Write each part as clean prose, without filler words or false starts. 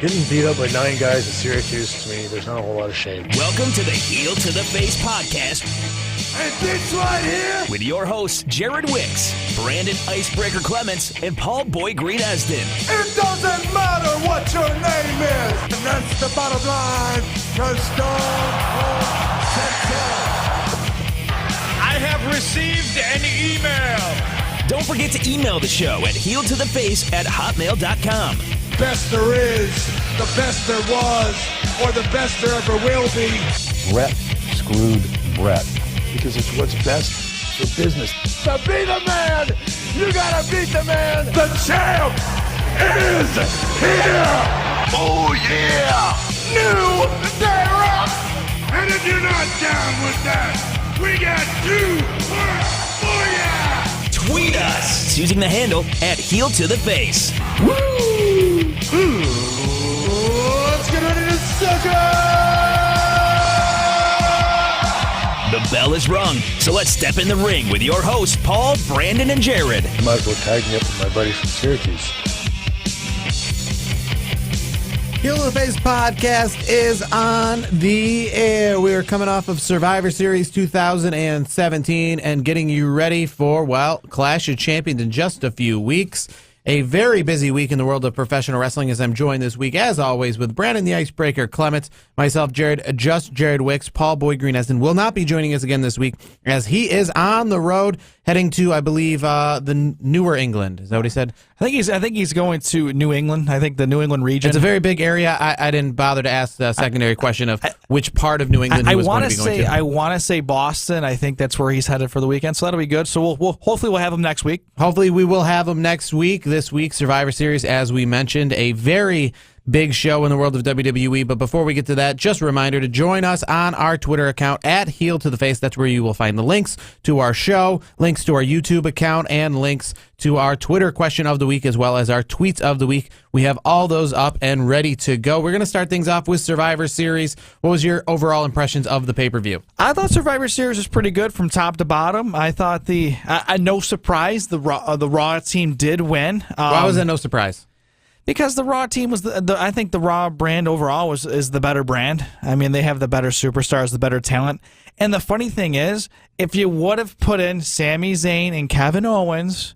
Getting beat up by 9 guys in Syracuse, to me, there's not a whole lot of shame. Welcome to the Heel to the Face podcast. And this right here, with your hosts, Jared Wicks, Brandon Icebreaker Clements, and Paul Boy Green Esden. It doesn't matter what your name is. And that's the bottom line. Cause Stone Cold I have received an email. Don't forget to email the show at heeltotheface@hotmail.com. Best there is, the best there was, or the best there ever will be. Brett screwed Brett because it's what's best for business. To be the man, you gotta beat the man. The champ is here. Oh yeah, New Day Rock. And if you're not down with that, we got 2 more for ya. Tweet us using the handle at @HeelToTheFace. Woo! Let's get ready to suck it! The bell is rung, so let's step in the ring with your hosts, Paul, Brandon, and Jared. I might as well tag me up with my buddies from Syracuse. Heel to the Face podcast is on the air. We are coming off of Survivor Series 2017 and getting you ready for, well, Clash of Champions in just a few weeks. A very busy week in the world of professional wrestling as I'm joined this week, as always, with Brandon the Icebreaker Clements, myself, Jared Wicks. Paul Boy Green Esden will not be joining us again this week as he is on the road heading to, I believe, the newer England. Is that what he said? I think he's going to New England. I think the New England region. It's a very big area. I didn't bother to ask the secondary question of which part of New England he was going to be going to. I want to say Boston. I think that's where he's headed for the weekend, so that'll be good. So we'll hopefully we'll have him next week. Hopefully we will have him next week. This week, Survivor Series, as we mentioned, a very big show in the world of WWE. But before we get to that, just a reminder to join us on our Twitter account at Heel to the Face. That's where you will find the links to our show, links to our YouTube account, and links to our Twitter question of the week, as well as our tweets of the week. We have all those up and ready to go. We're going to start things off with Survivor Series. What was your overall impressions of the pay-per-view? I thought Survivor Series was pretty good from top to bottom. I thought no surprise, the Raw team did win. Why was that no surprise? Because the Raw team was I think the Raw brand overall is the better brand. I mean, they have the better superstars, the better talent. And the funny thing is, if you would have put in Sami Zayn and Kevin Owens,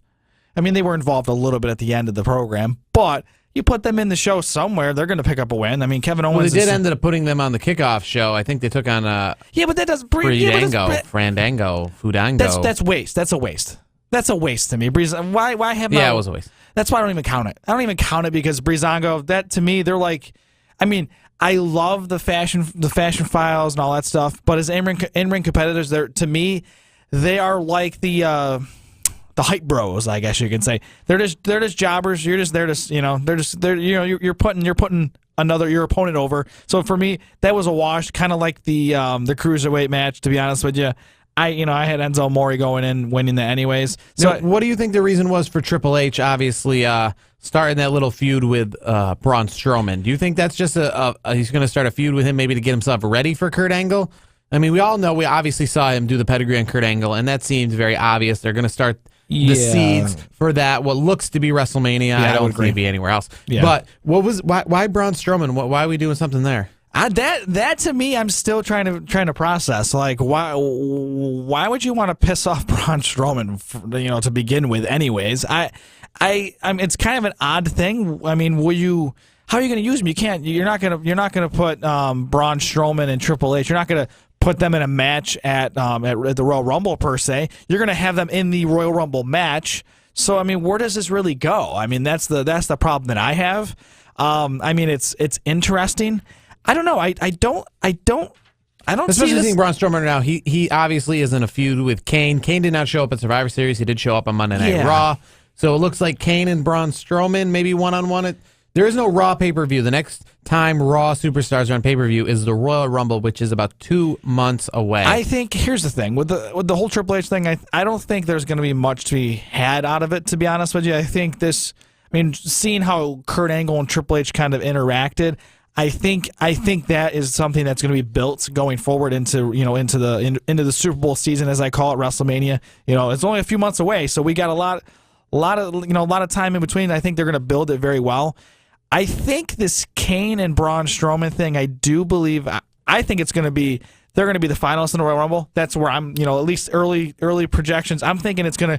I mean, they were involved a little bit at the end of the program, but you put them in the show somewhere, they're going to pick up a win. I mean, Kevin Owens. Well, they did end up putting them on the kickoff show. I think they took on but that doesn't Fandango. That's waste. That's a waste. That's a waste to me. Why have? Yeah, it was a waste. That's why I don't even count it. I don't even count it because Breezango, that to me, they're like, I mean, I love the fashion files and all that stuff, but as in-ring competitors, to me, they are like the hype bros, I guess you can say. They're just jobbers. You're just there to, you're putting your opponent over. So for me, that was a wash, kind of like the cruiserweight match, to be honest with you. I had Enzo Amore going in, winning that anyways. So, what do you think the reason was for Triple H, obviously, starting that little feud with Braun Strowman? Do you think that's just he's going to start a feud with him maybe to get himself ready for Kurt Angle? I mean, we all know, we obviously saw him do the pedigree on Kurt Angle, and that seems very obvious. They're going to start the seeds for that, what looks to be WrestleMania. Yeah, I don't think it'd be anywhere else. Yeah. But why Braun Strowman? Why are we doing something there? That to me, I'm still trying to process. Like, why would you want to piss off Braun Strowman, to begin with? Anyways, it's kind of an odd thing. I mean, how are you going to use him? You're not going to put Braun Strowman and Triple H. You're not going to put them in a match at the Royal Rumble per se. You're going to have them in the Royal Rumble match. So I mean, where does this really go? I mean, that's the problem that I have. I mean, it's interesting. I don't know. I don't Especially see seeing Braun Strowman now. He obviously is in a feud with Kane. Kane did not show up at Survivor Series. He did show up on Monday Night Raw. So it looks like Kane and Braun Strowman maybe one-on-one. There is no Raw pay-per-view. The next time Raw superstars are on pay-per-view is the Royal Rumble, which is about 2 months away. I think here's the thing with the whole Triple H thing. I don't think there's going to be much to be had out of it. To be honest with you, I think seeing how Kurt Angle and Triple H kind of interacted. I think that is something that's going to be built going forward into the Super Bowl season, as I call it, WrestleMania. It's only a few months away, so we got a lot of time in between. I think they're going to build it very well. I think this Kane and Braun Strowman thing, I do believe, I think it's going to be, they're going to be the finalists in the Royal Rumble. That's where I'm, at least early projections. I'm thinking it's going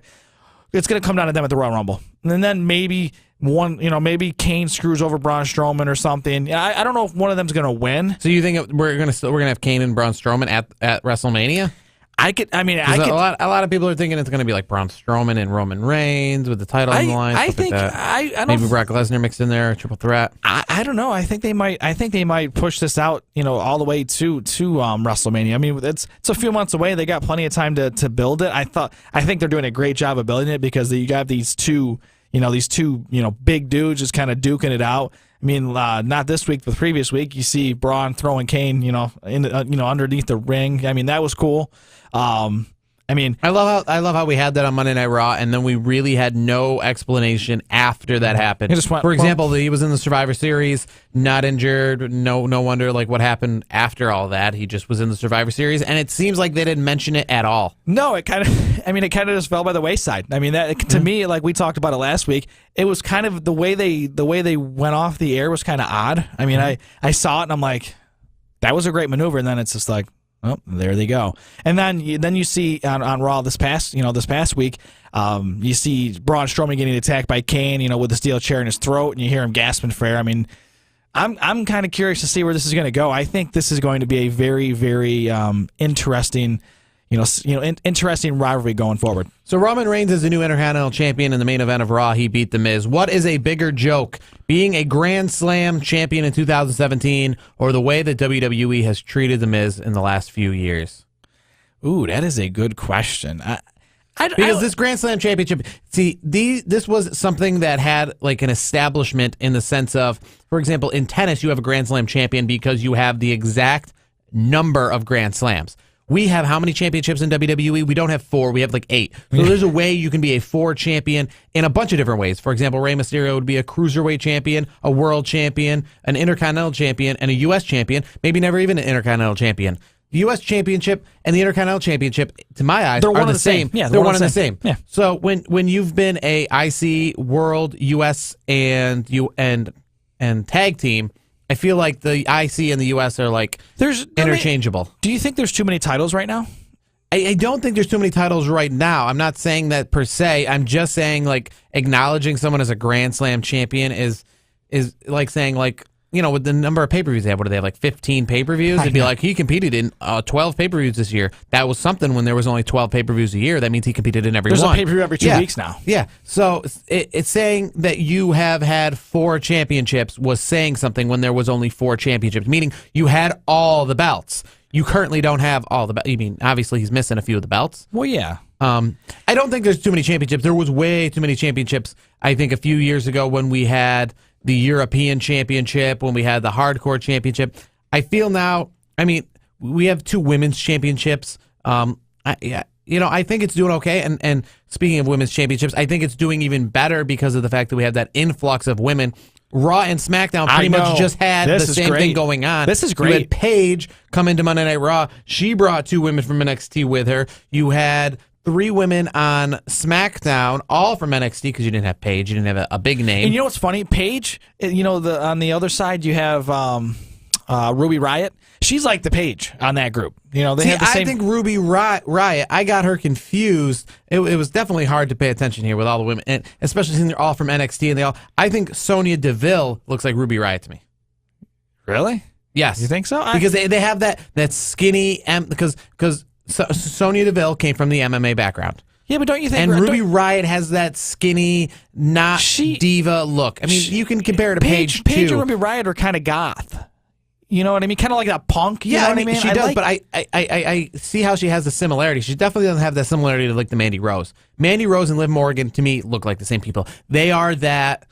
to come down to them at the Royal Rumble. And then maybe maybe Kane screws over Braun Strowman or something. I don't know if one of them's going to win. So you think we're going to have Kane and Braun Strowman at WrestleMania? A lot of people are thinking it's going to be like Braun Strowman and Roman Reigns with the title on the line. I think like I don't. Maybe Brock Lesnar mixed in there, triple threat. I don't know. I think they might push this out, all the way to WrestleMania. I mean, it's a few months away. They got plenty of time to build it. I think they're doing a great job of building it because you got these two big dudes just kind of duking it out. I mean, not this week, but the previous week, you see Braun throwing Kane, underneath the ring. I mean, that was cool. I love how we had that on Monday Night Raw, and then we really had no explanation after that happened. It just went, for example, he was in the Survivor Series, not injured. No wonder like what happened after all that. He just was in the Survivor Series, and it seems like they didn't mention it at all. No, it kind of just fell by the wayside. I mean, that to me, like we talked about it last week, it was kind of the way they went off the air was kind of odd. I mean, I saw it and I'm like, that was a great maneuver, and then it's just like, oh, there they go. And then you see on Raw this past week, you see Braun Strowman getting attacked by Kane, with the steel chair in his throat, and you hear him gasping for air. I mean, I'm kind of curious to see where this is going to go. I think this is going to be a very, very interesting, interesting rivalry going forward. So Roman Reigns is the new Intercontinental Champion in the main event of Raw. He beat The Miz. What is a bigger joke, being a Grand Slam champion in 2017 or the way that WWE has treated The Miz in the last few years? Ooh, that is a good question. Because this Grand Slam championship, this was something that had like an establishment in the sense of, for example, in tennis, you have a Grand Slam champion because you have the exact number of Grand Slams. We have how many championships in WWE? We don't have 4. We have like 8. So there's a way you can be a 4 champion in a bunch of different ways. For example, Rey Mysterio would be a cruiserweight champion, a world champion, an intercontinental champion, and a U.S. champion. Maybe never even an intercontinental champion. The U.S. championship and the intercontinental championship, to my eyes, are the same. Yeah, they're one and the same. Yeah. So when you've been a IC, World, U.S. and tag team, I feel like the IC and the US are like interchangeable. Do you think there's too many titles right now? I don't think there's too many titles right now. I'm not saying that per se. I'm just saying like acknowledging someone as a Grand Slam champion is like saying like, with the number of pay-per-views they have, what do they have, like 15 pay-per-views? It'd be like he competed in 12 pay-per-views this year. That was something when there was only 12 pay-per-views a year. That means he competed in every one. There's a pay-per-view every 2 weeks now. Yeah. So it's saying that you have had 4 championships was saying something when there was only 4 championships, meaning you had all the belts. You currently don't have all the belts. I mean, obviously he's missing a few of the belts. Well, yeah. I don't think there's too many championships. There was way too many championships, I think, a few years ago when we had the European Championship, when we had the Hardcore Championship. I feel now, I mean, we have 2 women's championships. I think it's doing okay. And speaking of women's championships, I think it's doing even better because of the fact that we have that influx of women. Raw and SmackDown pretty much just had the same thing going on. This is great. You had Paige come into Monday Night Raw. She brought 2 women from NXT with her. You had 3 women on SmackDown, all from NXT because you didn't have Paige. You didn't have a big name. And you know what's funny? Paige, on the other side, you have Ruby Riott. She's like the Paige on that group. They have the same. I think Ruby Riott, I got her confused. It was definitely hard to pay attention here with all the women, and especially since they're all from NXT. And I think Sonya Deville looks like Ruby Riott to me. Really? Yes. You think so? Because they have that skinny, because Sonya Deville came from the MMA background. Yeah, but don't you think? And Ruby Riott has that skinny, not diva look. I mean, you can compare it to Paige too. Paige and Ruby Riott are kind of goth. You know what I mean? Kind of like that punk. You know what I mean? She does, but I see how she has the similarity. She definitely doesn't have that similarity to like the Mandy Rose. Mandy Rose and Liv Morgan to me look like the same people. They are that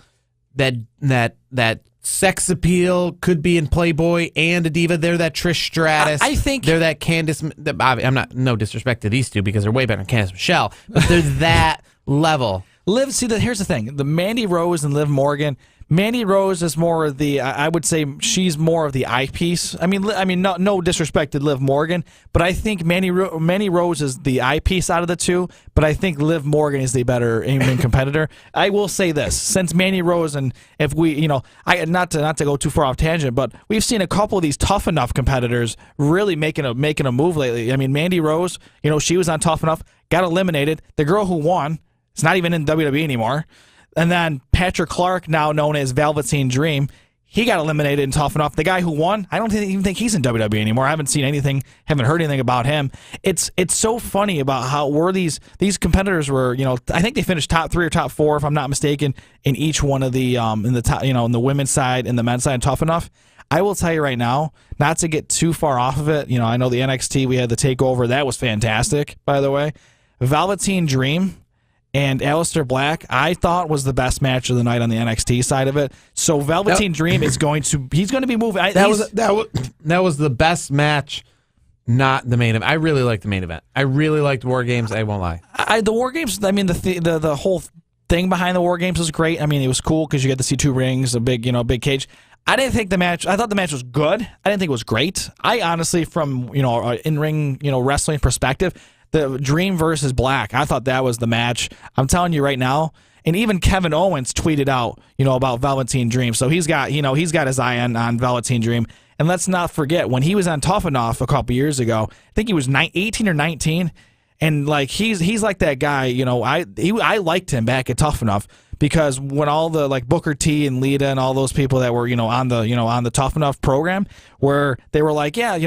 sex appeal, could be in Playboy and a diva. They're that Trish Stratus. I think they're that Candice. I'm not, no disrespect to these two because they're way better than Candice Michelle, but they're that level. Here's the thing: the Mandy Rose and Liv Morgan. Mandy Rose is more of the. I would say she's more of the eyepiece. I mean, no disrespect to Liv Morgan, but I think Mandy Rose is the eyepiece out of the two. But I think Liv Morgan is the better in-ring competitor. I will say this: since Mandy Rose, and if we, not to go too far off tangent, but we've seen a couple of these tough enough competitors really making a move lately. I mean, Mandy Rose, she was on Tough Enough, got eliminated. The girl who won is not even in WWE anymore. And then Patrick Clark, now known as Velveteen Dream, he got eliminated in Tough Enough. The guy who won, I don't even think he's in WWE anymore. I haven't seen anything, haven't heard anything about him. It's so funny about how these competitors were, I think they finished top 3 or top 4, if I'm not mistaken, in each one of the in the top, in the women's side and the men's side in Tough Enough. I will tell you right now, not to get too far off of it. I know the NXT, we had the takeover. That was fantastic, by the way. Velveteen Dream and Aleister Black, I thought was the best match of the night on the NXT side of it. So Velveteen Dream he's going to be moving. That was the best match, not the main event. I really liked the main event. I really liked Wargames. I won't lie. The Wargames. I mean, the whole thing behind the Wargames was great. I mean, it was cool because you get to see 2 rings, a big big cage. I didn't think I thought the match was good. I didn't think it was great. I honestly, from in ring wrestling perspective, the Dream versus Black, I thought that was the match. I'm telling you right now, and even Kevin Owens tweeted out, about Velveteen Dream. So he's got his eye on Velveteen Dream. And let's not forget, when he was on Tough Enough a couple years ago, I think he was 18 or 19, and he's like that guy. I liked him back at Tough Enough because when all the Booker T and Lita and all those people that were on the Tough Enough program, where they were like, yeah,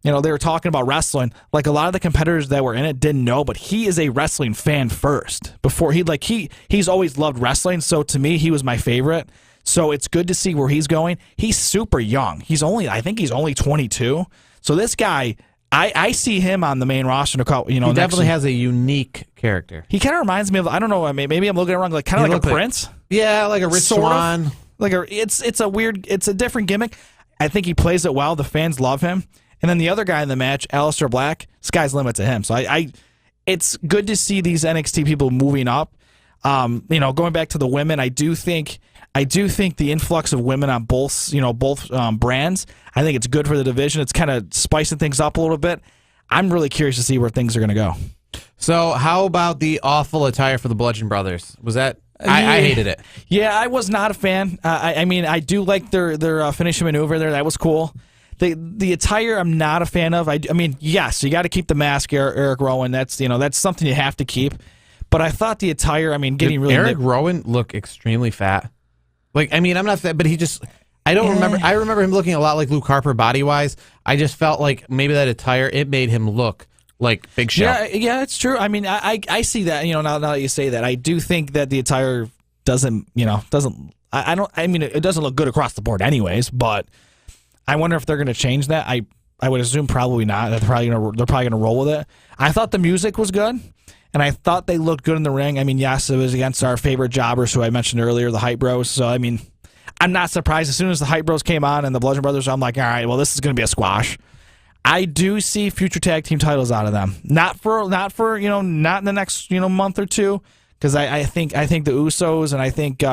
they were talking about wrestling. Like, a lot of the competitors that were in it didn't know, but he is a wrestling fan first. Before he's always loved wrestling. So to me, he was my favorite. So it's good to see where he's going. He's super young. I think he's only 22. So this guy, I see him on the main roster. He definitely has a unique character. He kind of reminds me of, I don't know, maybe I'm looking at it wrong, kind of like a Prince. Yeah, like a Rich Swann. It's a different gimmick. I think he plays it well. The fans love him. And then the other guy in the match, Aleister Black, sky's the limit to him. So it's good to see these NXT people moving up. Going back to the women, I do think the influx of women on both brands, I think it's good for the division. It's kind of spicing things up a little bit. I'm really curious to see where things are going to go. So how about the awful attire for the Bludgeon Brothers? Was that... I hated it. Yeah, I was not a fan. I do like their finishing maneuver there. That was cool. The attire I'm not a fan of. I mean, yes, you got to keep the mask, Eric Rowan. That's something you have to keep. But I thought the attire, getting really... Eric Rowan look extremely fat. I'm not fat, but he just... I don't remember. I remember him looking a lot like Luke Harper body-wise. I just felt like maybe that attire, it made him look like Big Show. Yeah, it's true. I see that, now that you say that. I do think that the attire doesn't... it doesn't look good across the board anyways, but... I wonder if they're going to change that. I would assume probably not. They're probably going to roll with it. I thought the music was good, and I thought they looked good in the ring. Yes, it was against our favorite jobbers who I mentioned earlier, the Hype Bros. So I'm not surprised. As soon as the Hype Bros came on and the Bludgeon Brothers, I'm like, all right, well, this is going to be a squash. I do see future tag team titles out of them. Not in the next month or two, because I think the Usos and I think.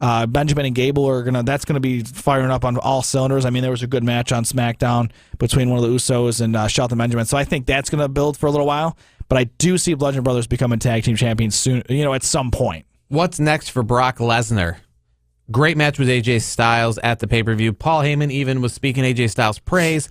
Benjamin and Gable that's gonna be firing up on all cylinders. There was a good match on SmackDown between one of the Usos and Shelton Benjamin, so I think that's gonna build for a little while. But I do see Bludgeon Brothers becoming tag team champions soon. At some point. What's next for Brock Lesnar? Great match with AJ Styles at the pay-per-view. Paul Heyman even was speaking AJ Styles' praise.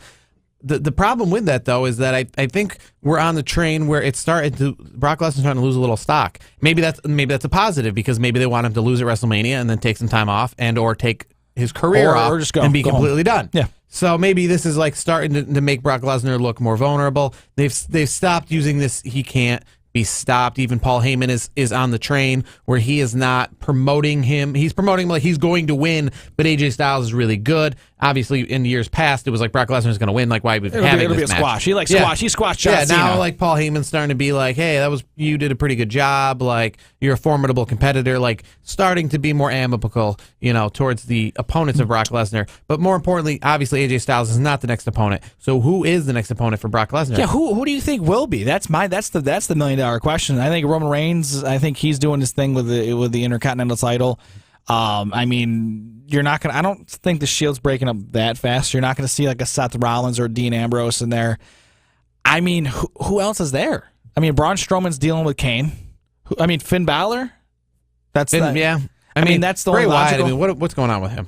The problem with that, though, is that I think we're on the train where it started to... Brock Lesnar's starting to lose a little stock. Maybe that's a positive, because maybe they want him to lose at WrestleMania and then take some time off or take his career off, or just and be completely done. Yeah. So maybe this is starting to make Brock Lesnar look more vulnerable. They've stopped using this he can't be stopped. Even Paul Heyman is on the train where he is not promoting him. He's promoting him like he's going to win, but AJ Styles is really good. Obviously, in years past, it was like Brock Lesnar is going to win. Like, why would it'll be a squash? He likes squash. He squashed John Cena. Now Paul Heyman's starting to be like, hey, you did a pretty good job. Like, you're a formidable competitor. Like, starting to be more amicable, towards the opponents of Brock Lesnar. But more importantly, obviously, AJ Styles is not the next opponent. So who is the next opponent for Brock Lesnar? Yeah, who do you think will be? That's the $1 million $20 question. I think Roman Reigns, I think he's doing his thing with the Intercontinental title. I mean, you're not gonna. I don't think the Shield's breaking up that fast. You're not going to see like a Seth Rollins or Dean Ambrose in there. I mean, who else is there? I mean, Braun Strowman's dealing with Kane. Finn Balor. Yeah. I mean, that's the Bray only Wyatt. logical. I mean, what's going on with him?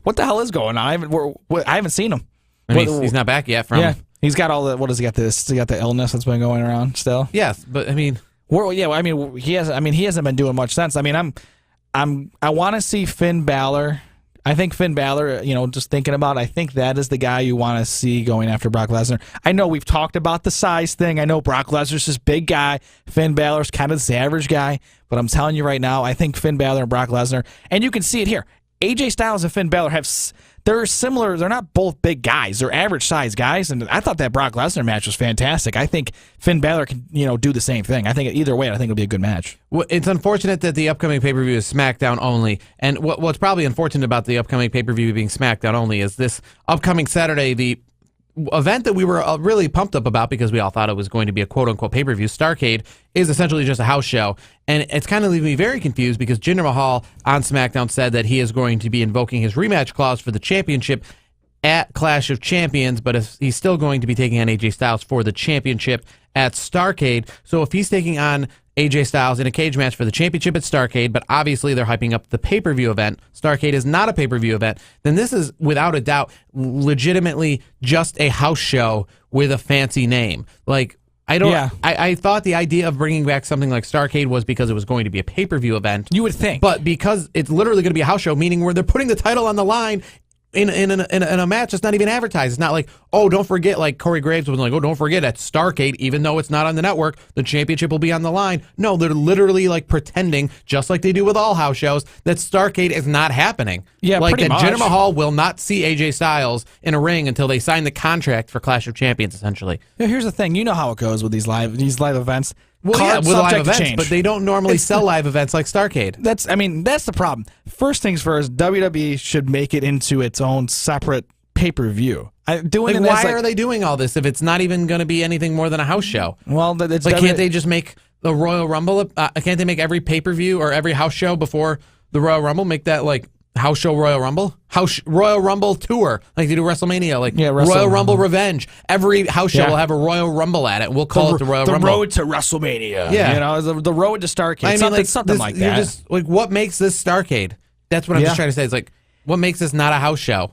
What the hell is going on? I haven't seen him. I mean, he's not back yet from. Yeah, he's got all the. What does he got? He got the illness that's been going around still. Yes, but I mean, he hasn't been doing much sense. I mean, I want to see Finn Balor. I think Finn Balor, just thinking about it, I think that is the guy you want to see going after Brock Lesnar. I know we've talked about the size thing. I know Brock Lesnar's this big guy. Finn Balor's kind of this average guy. But I'm telling you right now, I think Finn Balor and Brock Lesnar, and you can see it here. AJ Styles and Finn Balor they're similar. They're not both big guys. They're average size guys. And I thought that Brock Lesnar match was fantastic. I think Finn Balor can, do the same thing. I think either way, I think it'll be a good match. Well, it's unfortunate that the upcoming pay-per-view is SmackDown only. And what's probably unfortunate about the upcoming pay-per-view being SmackDown only is this upcoming Saturday, the event that we were really pumped up about because we all thought it was going to be a quote-unquote pay-per-view, Starrcade, is essentially just a house show. And it's kind of leaving me very confused because Jinder Mahal on SmackDown said that he is going to be invoking his rematch clause for the championship at Clash of Champions, but he's still going to be taking on AJ Styles for the championship at Starrcade. So if he's taking on AJ Styles in a cage match for the championship at Starrcade, but obviously they're hyping up the pay-per-view event. Starrcade is not a pay-per-view event. Then this is, without a doubt, legitimately just a house show with a fancy name. Like, I thought the idea of bringing back something like Starrcade was because it was going to be a pay-per-view event. You would think. But because it's literally going to be a house show, meaning where they're putting the title on the line in a match that's not even advertised. It's not like, oh, don't forget, like Corey Graves was like, oh, don't forget at Starrcade, even though it's not on the network, the championship will be on the line. No, they're literally like pretending, just like they do with all house shows, that Starrcade is not happening. Yeah, like pretty that much. Jinder Mahal will not see AJ Styles in a ring until they sign the contract for Clash of Champions, essentially. Yeah, here's the thing. You know how it goes with these live events. Well, Cards with live subject to events, change. but they don't normally sell live events like Starrcade. That's the problem. First things first, WWE should make it into its own separate pay-per-view. Why are they doing all this if it's not even going to be anything more than a house show? Well, it's like, can't they just make the Royal Rumble? Can't they make every pay-per-view or every house show before the Royal Rumble? Make that like house show Royal Rumble? Royal Rumble tour, like they do WrestleMania, like Royal Rumble Revenge. Every house show will have a Royal Rumble at it. We'll call it the Royal Rumble. The road to WrestleMania. Yeah. The road to Starrcade. Something like that. Just, like, what makes this Starrcade? That's what I'm just trying to say. It's like, what makes this not a house show?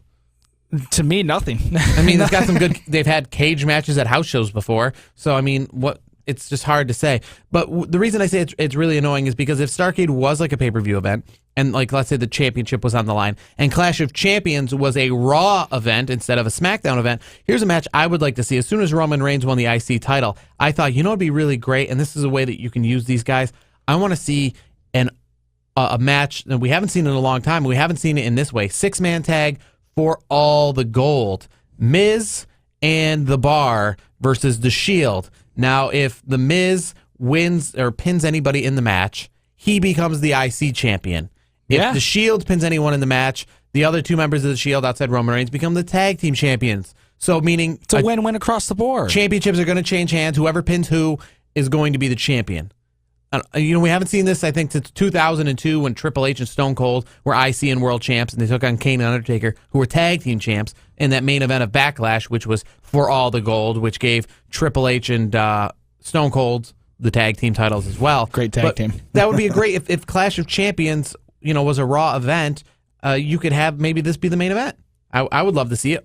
To me, nothing. I mean, it's got some good. They've had cage matches at house shows before, so I mean, what? It's just hard to say. But the reason I say it's really annoying is because if Starrcade was like a pay-per-view event, and like let's say the championship was on the line, and Clash of Champions was a Raw event instead of a SmackDown event, here's a match I would like to see. As soon as Roman Reigns won the IC title, I thought, it'd be really great, and this is a way that you can use these guys. I want to see a match that we haven't seen in a long time. We haven't seen it in this way. 6-man tag for all the gold. Miz and The Bar versus The Shield. Now, if The Miz wins or pins anybody in the match, he becomes the IC champion. If The Shield pins anyone in the match, the other two members of The Shield outside Roman Reigns become the tag team champions. So, meaning it's a win-win across the board. Championships are going to change hands. Whoever pins who is going to be the champion. We haven't seen this, I think, since 2002 when Triple H and Stone Cold were IC and World Champs, and they took on Kane and Undertaker, who were tag team champs, in that main event of Backlash, which was for all the gold, which gave Triple H and Stone Cold the tag team titles as well. Great tag team. That would be a great, if Clash of Champions, was a Raw event, you could have maybe this be the main event. I would love to see it.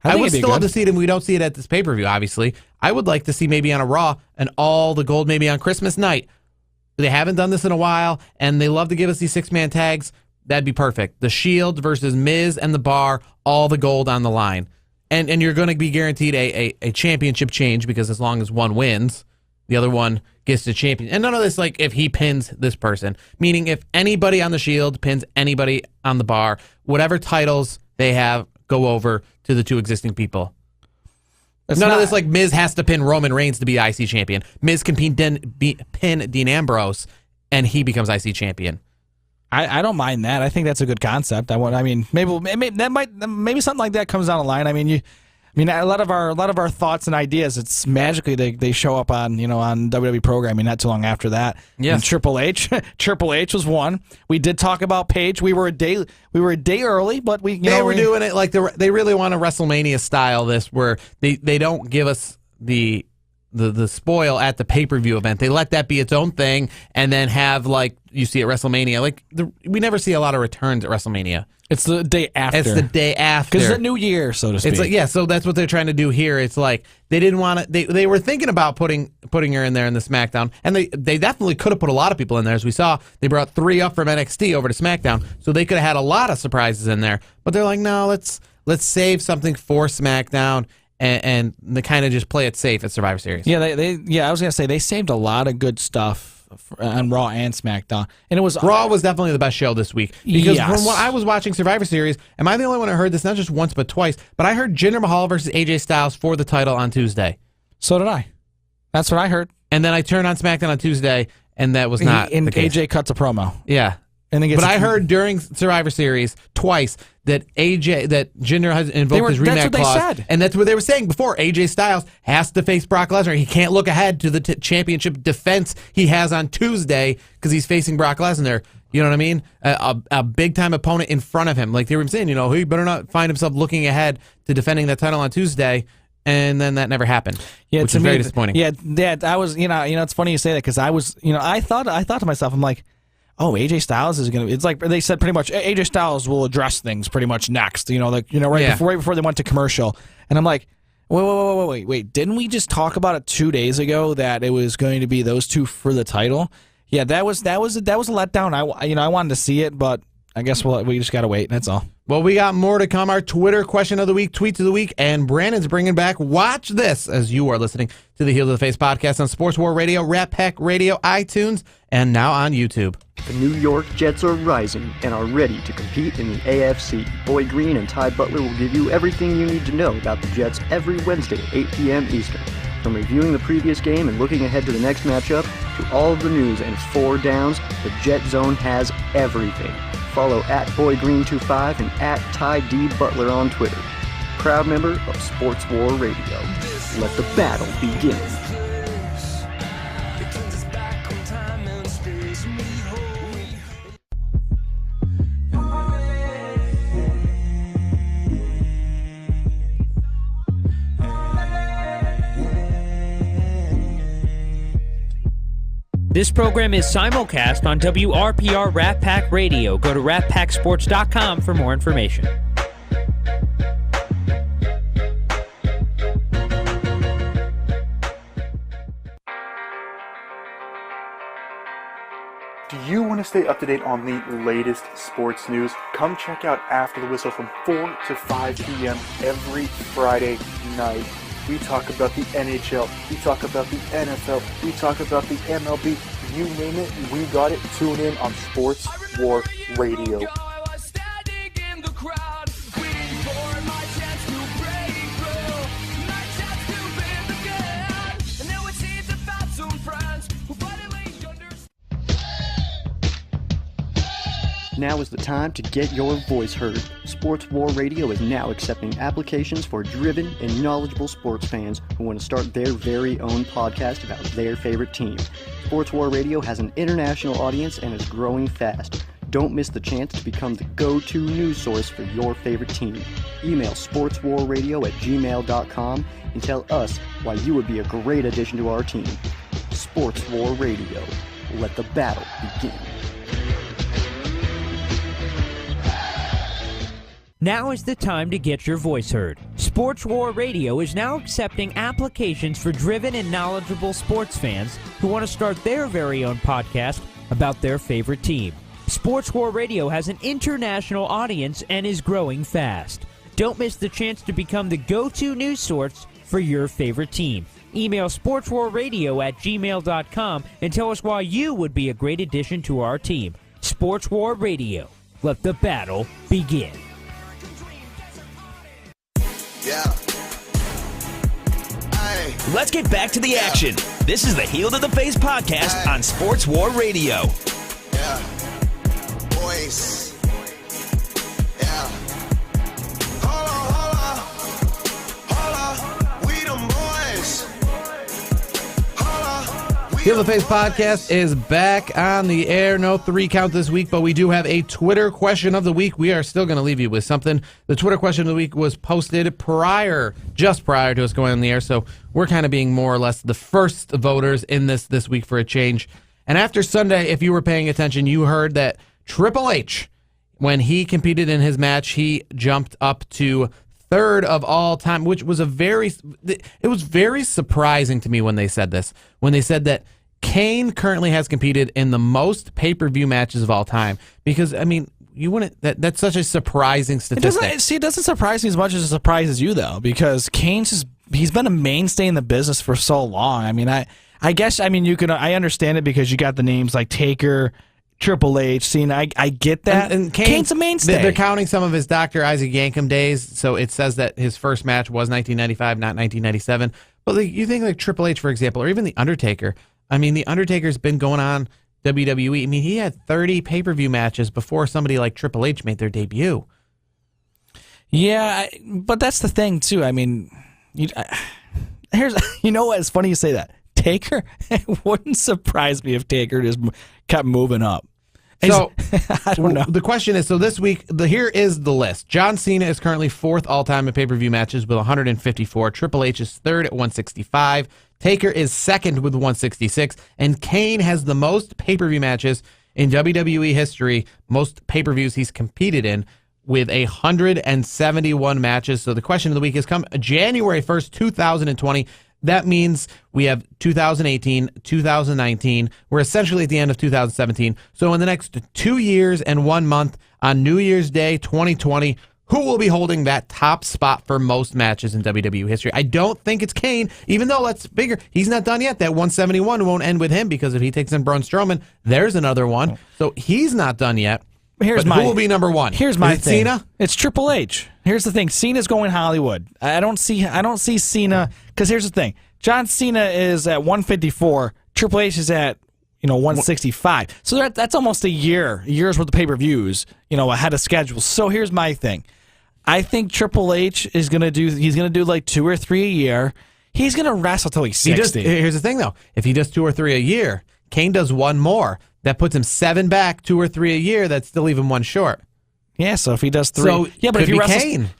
I would still love to see it, and we don't see it at this pay-per-view, obviously. I would like to see maybe on a Raw and all the gold maybe on Christmas night. They haven't done this in a while, and they love to give us these 6-man tags. That'd be perfect. The Shield versus Miz and The Bar, all the gold on the line. And you're going to be guaranteed a championship change because as long as one wins, the other one gets the champion. And none of this, like, if he pins this person. Meaning if anybody on the Shield pins anybody on The Bar, whatever titles they have go over to the two existing people. None of this, like, Miz has to pin Roman Reigns to be IC champion. Miz can pin Dean Ambrose, and he becomes IC champion. I don't mind that. I think that's a good concept. Maybe something like that comes down the line. I mean, a lot of our thoughts and ideas, it's magically they show up on WWE programming not too long after that. Yes. And Triple H was one. We did talk about Paige. We were a day early, but they were doing it like they really want a WrestleMania style this, where they don't give us the spoil at the pay-per-view event. They let that be its own thing, and then have, like you see at WrestleMania. Like we never see a lot of returns at WrestleMania. It's the day after. It's the day after. Because it's a new year, so to speak. It's like, so that's what they're trying to do here. It's like they didn't want to. They were thinking about putting her in there in the SmackDown, and they definitely could have put a lot of people in there. As we saw, they brought 3 up from NXT over to SmackDown, so they could have had a lot of surprises in there. But they're like, no, let's save something for SmackDown. And they kind of just play it safe at Survivor Series. Yeah, I was gonna say they saved a lot of good stuff on Raw and SmackDown, and Raw was definitely the best show this week because yes. from what I was watching Survivor Series, am I the only one who heard this? Not just once but twice, but I heard Jinder Mahal versus AJ Styles for the title on Tuesday. So did I. That's what I heard. And then I turned on SmackDown on Tuesday, and that was not. And the case. AJ cuts a promo. Yeah. But I heard during Survivor Series twice that Jinder has invoked his rematch clause. Said. And that's what they were saying before. AJ Styles has to face Brock Lesnar. He can't look ahead to the championship defense he has on Tuesday because he's facing Brock Lesnar. You know what I mean? A big-time opponent in front of him. Like they were saying, he better not find himself looking ahead to defending that title on Tuesday. And then that never happened, which is very disappointing. Yeah, I was, it's funny you say that because I was, I thought to myself, I'm like, oh, AJ Styles is going to... It's like they said pretty much AJ Styles will address things pretty much next, right before they went to commercial. And I'm like, wait. Didn't we just talk about it 2 days ago that it was going to be those two for the title? Yeah, that was a letdown. I wanted to see it, but I guess we just got to wait. That's all. Well, we got more to come. Our Twitter question of the week, tweets of the week, and Brandon's bringing back Watch This as you are listening to the Heel to the Face podcast on Sports War Radio, Rat Pack Radio, iTunes, and now on YouTube. The New York Jets are rising and are ready to compete in the AFC. Boyd Green and Ty Butler will give you everything you need to know about the Jets every Wednesday at 8 p.m. Eastern. From reviewing the previous game and looking ahead to the next matchup, to all of the news and 4 downs, the Jet Zone has everything. Follow @BoydGreen25 and @TyDButler on Twitter. Proud member of Sports War Radio. Let the battle begin. This program is simulcast on WRPR Rat Pack Radio. Go to ratpacksports.com for more information. Do you want to stay up to date on the latest sports news? Come check out After the Whistle from 4 to 5 p.m. every Friday night. We talk about the NHL, we talk about the NFL, we talk about the MLB, you name it, we got it. Tune in on Sports War Radio. Now is the time to get your voice heard. Sports War Radio is now accepting applications for driven and knowledgeable sports fans who want to start their very own podcast about their favorite team. Sports War Radio has an international audience and is growing fast. Don't miss the chance to become the go-to news source for your favorite team. Email sportswarradio@gmail.com and tell us why you would be a great addition to our team. Sports War Radio. Let the battle begin. Now is the time to get your voice heard. Sports War Radio is now accepting applications for driven and knowledgeable sports fans who want to start their very own podcast about their favorite team. Sports War Radio has an international audience and is growing fast. Don't miss the chance to become the go-to news source for your favorite team. Email sportswarradio@gmail.com and tell us why you would be a great addition to our team. Sports War Radio. Let the battle begin. Yeah. Let's get back to the action. This is the Heel to the Face podcast on Sports War Radio. Yeah. Boys. Yeah. Hold on. Heel the Face podcast is back on the air. No 3 count this week, but we do have a Twitter question of the week. We are still going to leave you with something. The Twitter question of the week was posted just prior to us going on the air, so we're kind of being more or less the first voters in this week for a change. And after Sunday, if you were paying attention, you heard that Triple H, when he competed in his match, he jumped up to 3rd of all time, which was it was very surprising to me when they said this. When they said that Kane currently has competed in the most pay-per-view matches of all time. Because, I mean, you wouldn't. That's such a surprising statistic. It doesn't surprise me as much as it surprises you, though, because he's been a mainstay in the business for so long. I mean, I guess, I mean, I understand it because you got the names like Taker, Triple H, Cena. I get that. And Kane's a mainstay. They're counting some of his Dr. Isaac Yankem days, so it says that his first match was 1995, not 1997. But you think like Triple H, for example, or even The Undertaker. I mean, The Undertaker's been going on WWE. I mean, he had 30 pay-per-view matches before somebody like Triple H made their debut. Yeah, but that's the thing, too. I mean, you know what? It's funny you say that. Taker, it wouldn't surprise me if Taker just kept moving up. So I don't know. The question is, so this week, here is the list. John Cena is currently 4th all-time in pay-per-view matches with 154. Triple H is 3rd at 165. Taker is 2nd with 166. And Kane has the most pay-per-view matches in WWE history, most pay-per-views he's competed in, with 171 matches. So the question of the week is, come January 1st, 2020, that means we have 2018, 2019. We're essentially at the end of 2017. So in the next 2 years and 1 month, on New Year's Day 2020, who will be holding that top spot for most matches in WWE history? I don't think it's Kane, even though let's figure he's not done yet. That 171 won't end with him because if he takes in Braun Strowman, there's another one. So he's not done yet. Who will be number 1? Here's my thing. Cena? It's Triple H. Here's the thing. Cena's going Hollywood. I don't see Cena, because here's the thing. John Cena is at 154. Triple H is at 165. So that's almost a year's worth of pay-per-views, ahead of schedule. So here's my thing. I think Triple H is gonna do like 2 or 3 a year. He's gonna wrestle till he's 60. Here's the thing though. If he does 2 or 3 a year, Kane does 1 more. That puts him 7 back, 2 or 3 a year. That's still even 1 short. Yeah, so if he does 3, so but if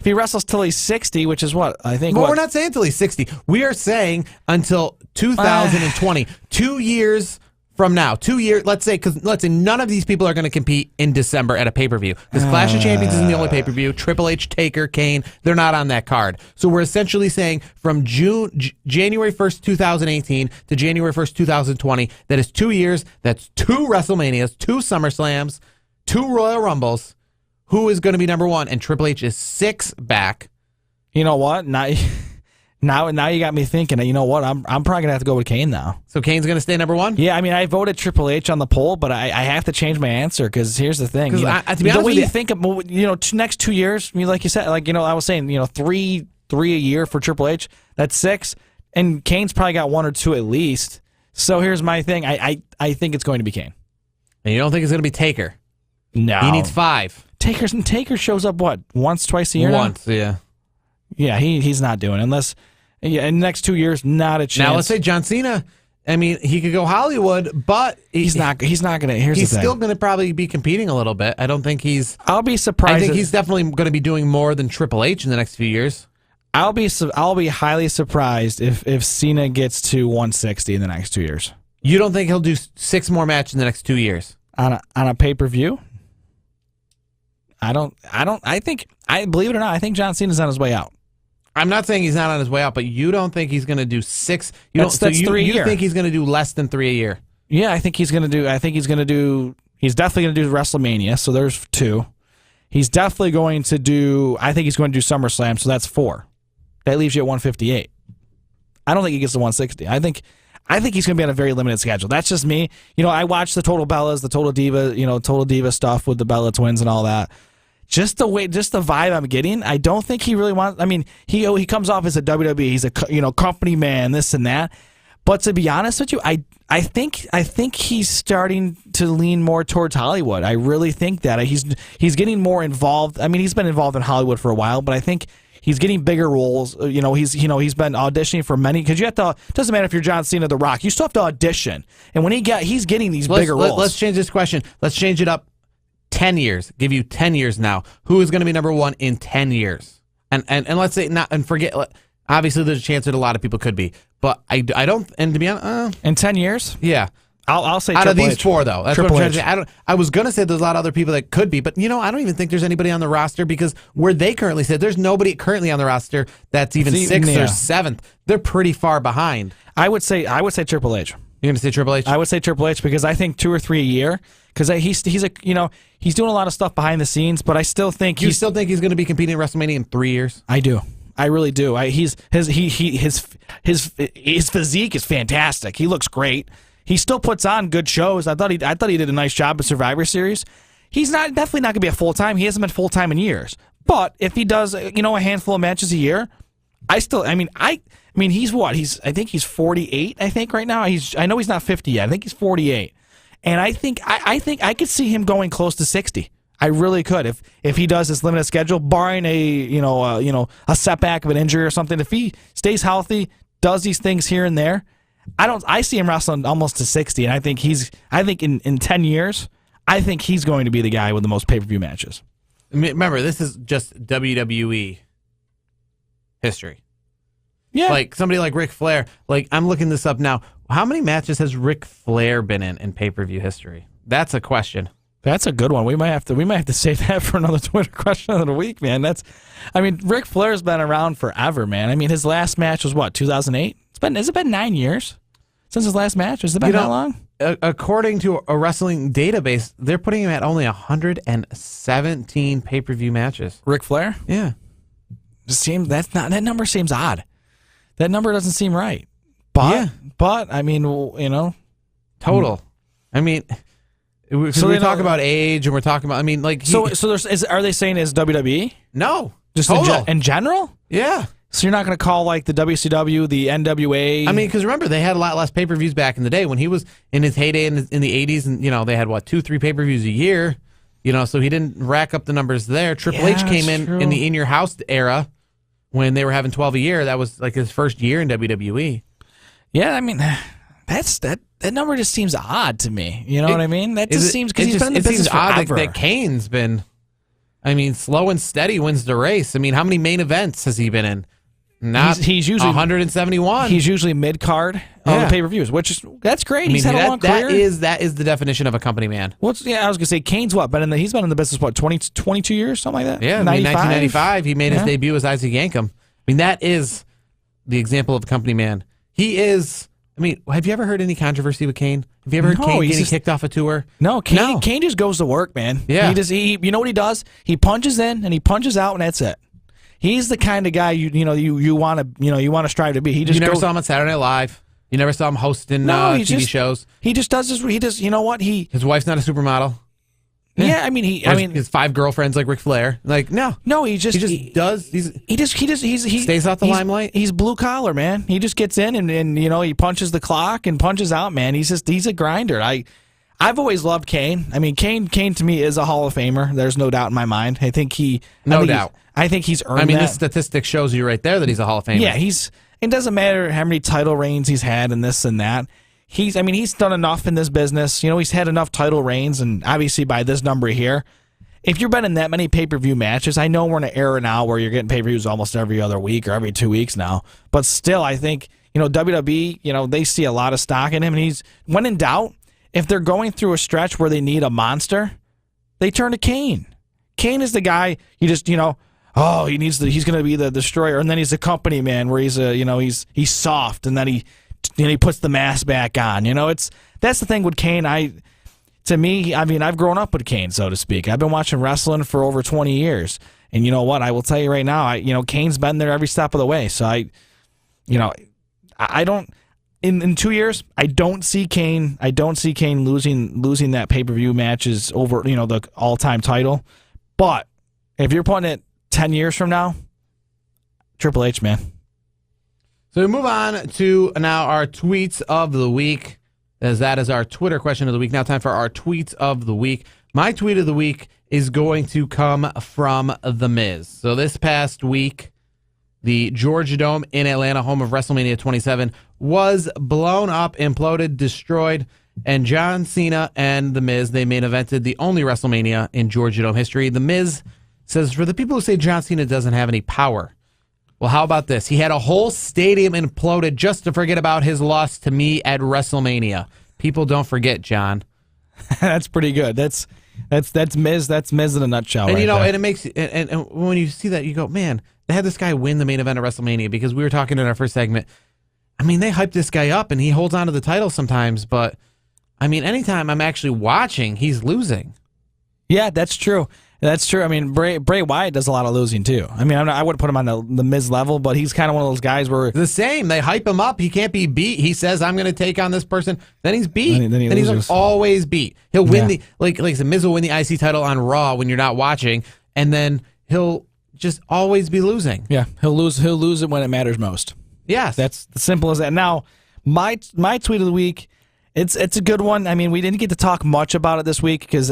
he wrestles till he's 60, which is what I think. Well, we're not saying till he's 60. We are saying until 2020, 2 years from now. 2 years. Let's say none of these people are going to compete in December at a pay-per-view because Clash of Champions isn't the only pay-per-view. Triple H, Taker, Kane, they're not on that card. So we're essentially saying from January 1st, 2018 to January 1st, 2020. That is 2 years. That's 2 WrestleManias, 2 SummerSlams, 2 Royal Rumbles. Who is going to be number 1? And Triple H is 6 back. You know what? Now you got me thinking. You know what? I'm probably gonna have to go with Kane now. So Kane's going to stay number 1? Yeah, I mean, I voted Triple H on the poll, but I have to change my answer because here's the thing. To be honest the way with you think of next 2 years. I mean, like you said, I was saying, 3 a year for Triple H. That's 6, and Kane's probably got 1 or 2 at least. So here's my thing. I think it's going to be Kane. And you don't think it's going to be Taker? No, he needs 5. Taker shows up once, twice a year. Once, yeah. Yeah, he's not doing it unless in the next 2 years, not a chance. Now let's say John Cena. I mean, he could go Hollywood, but he's not gonna. He's the thing. Still gonna probably be competing a little bit. I don't think he's. I'll be surprised. I think he's definitely going to be doing more than Triple H in the next few years. I'll be highly surprised if Cena gets to 160 in the next 2 years. You don't think he'll do 6 more matches in the next 2 years on a pay-per-view? Believe it or not, I think John Cena's on his way out. I'm not saying he's not on his way out, but you don't think he's going to do 6. That's 3 a year. You think he's going to do less than 3 a year? Yeah, I think he's going to do. He's definitely going to do WrestleMania. So there's 2. He's definitely going to do. I think he's going to do SummerSlam. So that's 4. That leaves you at 158. I don't think he gets to 160. I think he's going to be on a very limited schedule. That's just me. I watched the Total Bellas, the Total Diva stuff with the Bella twins and all that. Just the vibe I'm getting, I don't think he really wants. I mean, he comes off as a WWE. He's a company man, this and that. But to be honest with you, I think he's starting to lean more towards Hollywood. I really think that he's getting more involved. I mean, he's been involved in Hollywood for a while, but I think He's getting bigger roles. He's been auditioning for many, because you have to. It doesn't matter if you're John Cena, The Rock. You still have to audition. And when he's getting these bigger roles. Let's change this question. Let's change it up. 10 years. Give you 10 years now. Who is going to be number one in 10 years? And let's say not, and forget. Obviously, there's a chance that a lot of people could be, but I don't. And to be honest, in 10 years, yeah. I'll say out Triple of these H. four, though. That's Triple what I'm trying H. to say. I was going to say there's a lot of other people that could be, but I don't even think there's anybody on the roster, because where they currently sit, there's nobody currently on the roster that's even sixth or seventh. They're pretty far behind. I would say Triple H. You're going to say Triple H? I would say Triple H, because I think 2 or 3 a year, because he's doing a lot of stuff behind the scenes, but I still think you still think he's going to be competing in WrestleMania in 3 years? I do. I really do. His physique is fantastic. He looks great. He still puts on good shows. I thought he did a nice job at Survivor Series. He's definitely not going to be a full time. He hasn't been full time in years. But if he does, a handful of matches a year, I mean, he's what? I think he's 48. I think right now. I know he's not 50 yet. I think he's 48, and I think I could see him going close to 60. I really could if he does this limited schedule, barring a setback of an injury or something. If he stays healthy, does these things here and there, I see him wrestling almost to 60, and I think in 10 years, I think he's going to be the guy with the most pay-per-view matches. Remember, this is just WWE history. Yeah. Like somebody like Ric Flair. Like, I'm looking this up now. How many matches has Ric Flair been in pay-per-view history? That's a question. That's a good one. We might have to save that for another Twitter question of the week, man. Ric Flair's been around forever, man. I mean, his last match was what, 2008? Has it been 9 years since his last match? Has it been that long? According to a wrestling database, they're putting him at only 117 pay-per-view matches. Ric Flair? Yeah. That number seems odd. That number doesn't seem right. But I mean, total. I mean, so we talk about age, and we're talking about. I mean, like, are they saying it's WWE? No, just in general. Yeah. So you're not going to call like the WCW, the NWA? I mean, because remember, they had a lot less pay-per-views back in the day when he was in his heyday in the 80s, and they had 2-3 pay-per-views a year. So he didn't rack up the numbers there. Triple H came in the In Your House era when they were having 12 a year. That was like his first year in WWE. Yeah, I mean, that number just seems odd to me. You know what I mean? That just seems, because he's been in the business forever. It seems odd that Kane's been, slow and steady wins the race. I mean, how many main events has he been in? He's usually 171. He's usually mid-card on the pay-per-views, that's great. He's had a long career. That is the definition of a company man. I was going to say, Kane's he's been in the business, 22 years, something like that? Yeah, 1995, he made his debut as Isaac Yankem. I mean, that is the example of a company man. He is, have you ever heard any controversy with Kane? Have you ever heard Kane getting kicked off a tour? No, Kane just goes to work, man. Yeah. You know what he does? He punches in and he punches out, and that's it. He's the kind of guy you want to strive to be. You never saw him on Saturday Night Live. You never saw him hosting TV shows. He just does this. He does. You know what? His wife's not a supermodel. Yeah, his 5 girlfriends like Ric Flair. Like, no, he stays out the limelight. He's blue collar, man. He just gets in and he punches the clock and punches out, man. He's a grinder. I've always loved Kane. Kane to me is a Hall of Famer. There's no doubt in my mind. I think doubt. I think he's earned that. This statistic shows you right there that he's a Hall of Famer. Yeah, it doesn't matter how many title reigns he's had and this and that. He's done enough in this business. He's had enough title reigns, and obviously by this number here, if you're betting that many pay-per-view matches, I know we're in an era now where you're getting pay-per-views almost every other week or every 2 weeks now, but still, I think, WWE, they see a lot of stock in him, and when in doubt, if they're going through a stretch where they need a monster, they turn to Kane. Kane is the guy he's going to be the destroyer, and then he's a company man where he's soft, and then he puts the mask back on. That's the thing with Kane. I've grown up with Kane, so to speak. I've been watching wrestling for over 20 years, and you know what? I will tell you right now, Kane's been there every step of the way. So I don't. In 2 years, I don't see Kane losing that pay-per-view matches over the all-time title. But if you're putting it 10 years from now, Triple H, man. So we move on to now our tweets of the week, as that is our Twitter question of the week. Now time for our tweets of the week. My tweet of the week is going to come from The Miz. So this past week, The Georgia Dome in Atlanta, home of WrestleMania 27, was blown up, imploded, destroyed, and John Cena and The Miz, they main evented the only WrestleMania in Georgia Dome history. The Miz says, for the people who say John Cena doesn't have any power, well, how about this? He had a whole stadium imploded just to forget about his loss to me at WrestleMania. People don't forget, John. That's pretty good. That's Miz. That's Miz in a nutshell. And right there. and it makes and when you see that, you go, man, they had this guy win the main event of WrestleMania, because we were talking in our first segment. I mean, they hyped this guy up and he holds on to the title sometimes, but I mean, anytime I'm actually watching, he's losing. Yeah, that's true. That's true. I mean, Bray Wyatt does a lot of losing too. I mean, I wouldn't put him on the Miz level, but he's kind of one of those guys where the same. They hype him up. He can't be beat. He says, "I'm going to take on this person." Then he's beat. Then he's like always beat. He'll win the like I said, Miz will win the IC title on Raw when you're not watching, and then he'll just always be losing. Yeah, he'll lose it when it matters most. Yes, that's as simple as that. Now, my tweet of the week, it's a good one. I mean, we didn't get to talk much about it this week because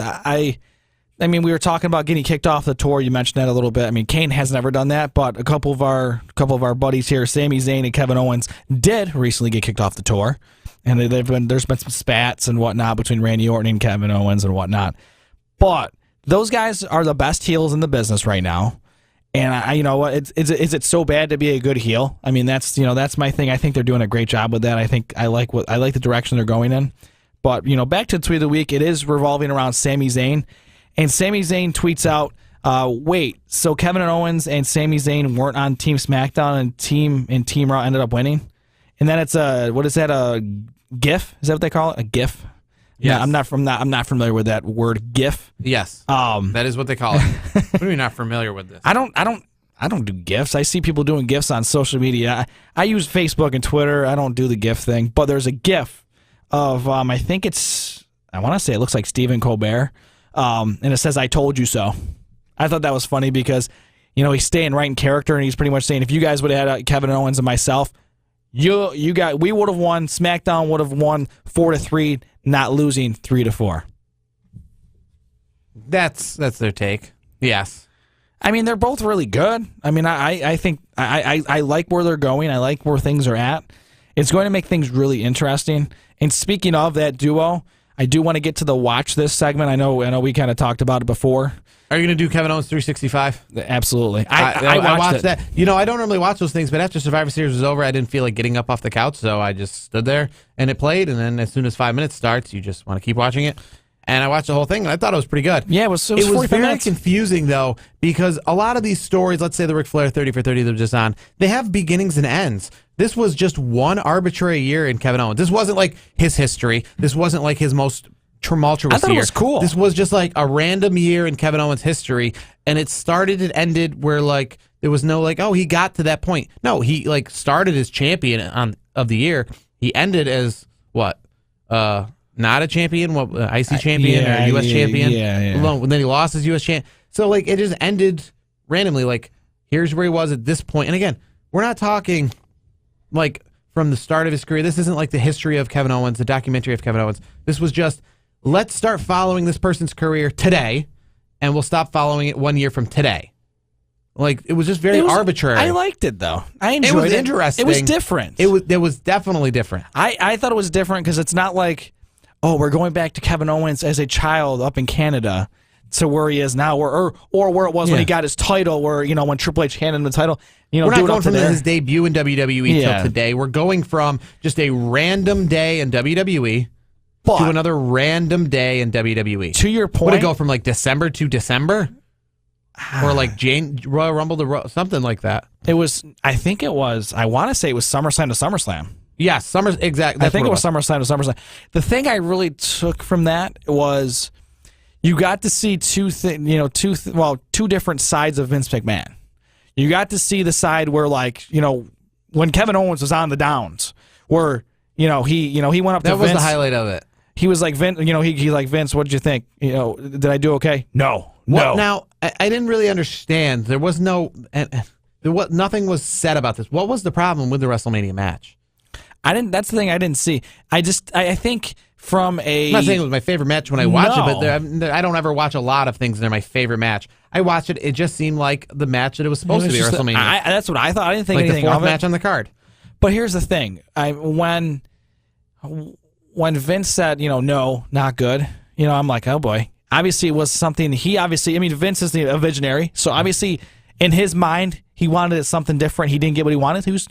I mean, we were talking about getting kicked off the tour. You mentioned that a little bit. I mean, Kane has never done that, but a couple of our buddies here, Sami Zayn and Kevin Owens, did recently get kicked off the tour, and there's been some spats and whatnot between Randy Orton and Kevin Owens and whatnot. But those guys are the best heels in the business right now, and you know what? Is it so bad to be a good heel? I mean, that's my thing. I think they're doing a great job with that. I like the direction they're going in. But back to the tweet of the week, it is revolving around Sami Zayn. And Sami Zayn tweets out, wait, so Kevin Owens and Sami Zayn weren't on Team SmackDown and Team Raw ended up winning? And then it's what is that, a GIF? Is that what they call it? A GIF? Yeah, I'm not familiar with that word, GIF. Yes. That is what they call it. What are you not familiar with this? I don't do GIFs. I see people doing GIFs on social media. I use Facebook and Twitter. I don't do the GIF thing. But there's a GIF of I want to say it looks like Stephen Colbert. And it says, "I told you so." I thought that was funny because, he's staying right in character, and he's pretty much saying, if you guys would have had Kevin Owens and myself, we would have won. SmackDown would have won 4-3, not losing 3-4. That's their take. Yes. I mean, they're both really good. I mean, I think I like where they're going. I like where things are at. It's going to make things really interesting. And speaking of that duo, I do want to get to the watch this segment. I know we kind of talked about it before. Are you going to do Kevin Owens 365? Absolutely. I watched that. I don't normally watch those things, but after Survivor Series was over, I didn't feel like getting up off the couch, so I just stood there and it played. And then as soon as 5 minutes starts, you just want to keep watching it. And I watched the whole thing, and I thought it was pretty good. Yeah, it was very minutes. confusing, though, because a lot of these stories, let's say the Ric Flair 30 for 30 that were just on, they have beginnings and ends. This was just one arbitrary year in Kevin Owens. This wasn't like his history. This wasn't like his most tumultuous I thought year. It was cool. This was just like a random year in Kevin Owens' history, and it started and ended where like there was no like, oh, he got to that point. No, he like started as champion of the year. He ended as what? Not a champion, IC champion or U.S. champion. Yeah. Then he lost his U.S. champ. So like it just ended randomly. Like here's where he was at this point. And again, we're not talking like from the start of his career. This isn't like the history of Kevin Owens, the documentary of Kevin Owens. This was just, let's start following this person's career today, and we'll stop following it 1 year from today. Like it was just very arbitrary. I liked it though. I enjoyed it. It was interesting. It was different. It was definitely different. I thought it was different because it's not like, oh, we're going back to Kevin Owens as a child up in Canada to where he is now, or where it was when he got his title, where when Triple H handed him the title. We're not going from his debut in WWE till today. We're going from just a random day in WWE to another random day in WWE. To your point, would it go from like December to December, or like Royal Rumble to something like that? It was. I think it was. I want to say it was SummerSlam to SummerSlam. Yes, exactly. I think it was SummerSlam to SummerSlam. The thing I really took from that was you got to see two different sides of Vince McMahon. You got to see the side where when Kevin Owens was on the downs, where he went up to Vince. That was the highlight of it. He was like, Vince, he's like, Vince, what did you think? Did I do okay? No. Now I didn't really understand. There was nothing was said about this. What was the problem with the WrestleMania match? That's the thing I didn't see. I think from a... I'm not saying it was my favorite match when I watched No. it, but I don't ever watch a lot of things that are my favorite match. I watched it. It just seemed like the match that it was supposed to be just WrestleMania. that's what I thought. I didn't think like the anything fourth of it. match on the card. But here's the thing. When Vince said, no, not good, I'm like, oh boy. Obviously, it was something Vince is a visionary. So obviously, in his mind, he wanted something different. He didn't get what he wanted. He was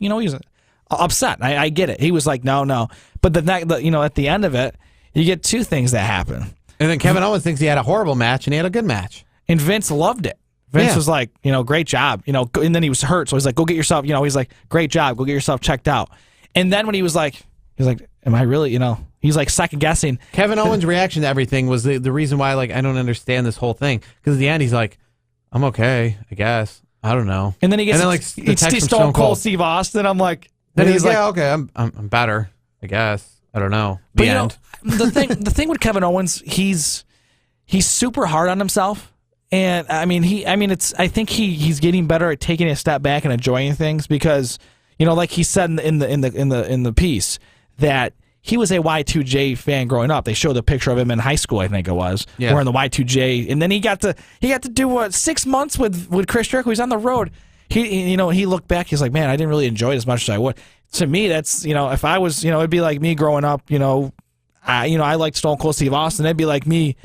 upset. I get it. He was like, no. But at the end of it, you get two things that happen. And then Kevin Owens thinks he had a horrible match and he had a good match. And Vince loved it. Vince was like, great job. And then he was hurt. So he's like, go get yourself, he's like, great job. Go get yourself checked out. And then when he was like, am I really, he's like second guessing. Kevin Owens' reaction to everything was the reason why, like, I don't understand this whole thing. Because at the end, he's like, I'm okay, I guess. I don't know. And then he gets the text from Stone Cold Steve Austin. I'm like, then he's like, okay, I'm better, I guess. I don't know. The end. The thing with Kevin Owens, he's super hard on himself. And I think he's getting better at taking a step back and enjoying things because, like he said in the piece that he was a Y2J fan growing up. They showed the picture of him in high school, I think it was, wearing the Y2J, and then he got to do 6 months with Chris Jericho. He's on the road. He looked back. He's like, man, I didn't really enjoy it as much as I would. To me, that's if I was it'd be like me growing up. I liked Stone Cold Steve Austin. It'd be like me.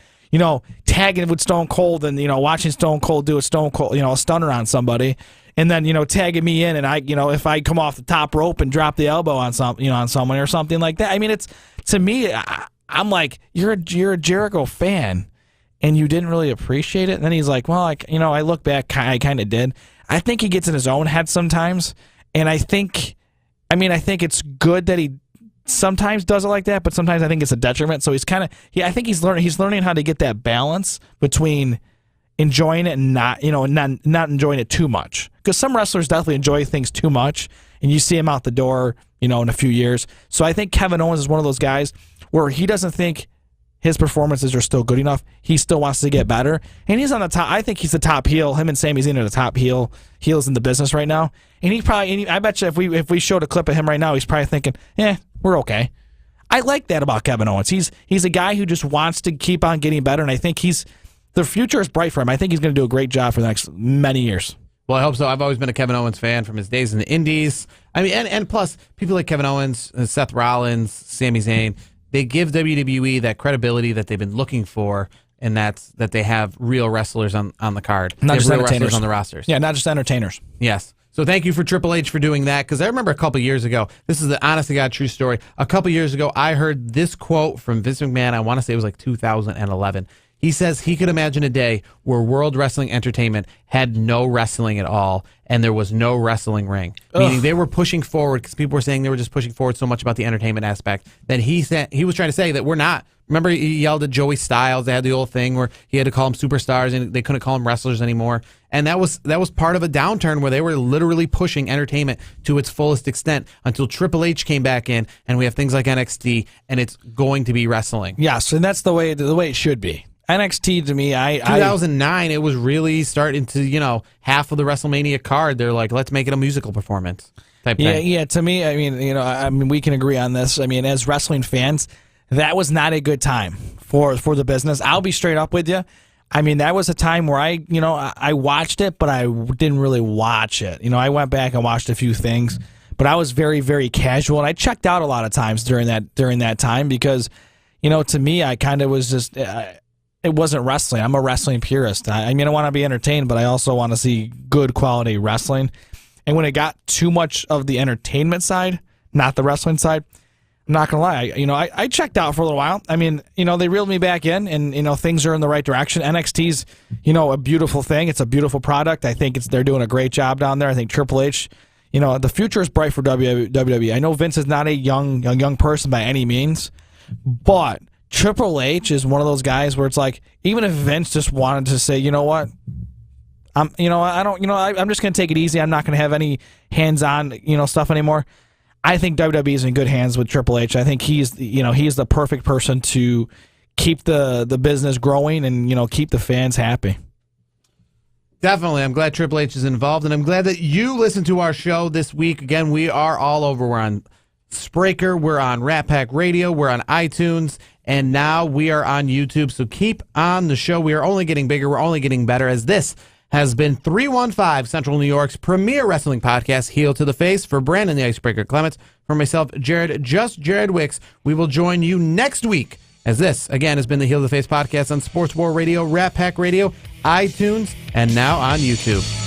Tagging with Stone Cold and, watching Stone Cold do a Stone Cold, a stunner on somebody and then, tagging me in and I, if I come off the top rope and drop the elbow on on someone or something like that. I mean, it's, to me, I'm like, you're a Jericho fan and you didn't really appreciate it. And then he's like, well, I look back, I kind of did. I think he gets in his own head sometimes. And I think it's good that he sometimes does it like that, but sometimes I think it's a detriment. So he's I think he's learning how to get that balance between enjoying it and not enjoying it too much. Because some wrestlers definitely enjoy things too much, and you see him out the door, in a few years. So I think Kevin Owens is one of those guys where he doesn't think his performances are still good enough. He still wants to get better, and he's on the top. I think he's the top heel. Him and Sami Zayn are the top heels in the business right now. And I bet you if we showed a clip of him right now, he's probably thinking, we're okay. I like that about Kevin Owens. He's a guy who just wants to keep on getting better, and I think the future is bright for him. I think he's going to do a great job for the next many years. Well, I hope so. I've always been a Kevin Owens fan from his days in the Indies. I mean, and plus, people like Kevin Owens, Seth Rollins, Sami Zayn, they give WWE that credibility that they've been looking for, and that's that they have real wrestlers on the card. Not just real entertainers wrestlers on the rosters. Yeah, not just entertainers. Yes. So thank you for Triple H for doing that, because I remember a couple years ago, this is the honest to God true story, a couple years ago, I heard this quote from Vince McMahon, I want to say it was like 2011. He says he could imagine a day where World Wrestling Entertainment had no wrestling at all, and there was no wrestling ring. Meaning they were pushing forward, because people were saying they were just pushing forward so much about the entertainment aspect, that he was trying to say that we're not. Remember, he yelled at Joey Styles. They had the old thing where he had to call them superstars, and they couldn't call them wrestlers anymore. And that was part of a downturn where they were literally pushing entertainment to its fullest extent until Triple H came back in, and we have things like NXT, and it's going to be wrestling. Yes, and that's the way it should be. NXT to me, 2009, it was really starting to, half of the WrestleMania card. They're like, let's make it a musical performance type thing. Yeah. To me, I mean, we can agree on this. I mean, as wrestling fans, that was not a good time for the business. I'll be straight up with you. I mean, that was a time where I watched it, but I didn't really watch it. I went back and watched a few things, but I was very, very casual, and I checked out a lot of times during that time because, to me, I kind of was just. It wasn't wrestling. I'm a wrestling purist. I want to be entertained, but I also want to see good quality wrestling. And when it got too much of the entertainment side, not the wrestling side, I'm not gonna lie. I checked out for a little while. I mean, they reeled me back in, and things are in the right direction. NXT's, a beautiful thing. It's a beautiful product. I think they're doing a great job down there. I think Triple H, the future is bright for WWE. I know Vince is not a young person by any means, but Triple H is one of those guys where it's like, even if Vince just wanted to say, you know what, I'm just going to take it easy. I'm not going to have any hands-on, stuff anymore. I think WWE is in good hands with Triple H. I think he's the perfect person to keep the business growing and, keep the fans happy. Definitely. I'm glad Triple H is involved, and I'm glad that you listened to our show this week. Again, we are all over. We're on Spreaker, we're on Rat Pack Radio, we're on iTunes, and now we are on YouTube. So keep on the show. We are only getting bigger. We're only getting better, as this has been 315 Central New York's premier wrestling podcast, Heel to the Face. For Brandon the Icebreaker Clements, for myself, Jared Wicks, we will join you next week, as this, again, has been the Heel to the Face podcast on Sports War Radio, Rat Pack Radio, iTunes, and now on YouTube.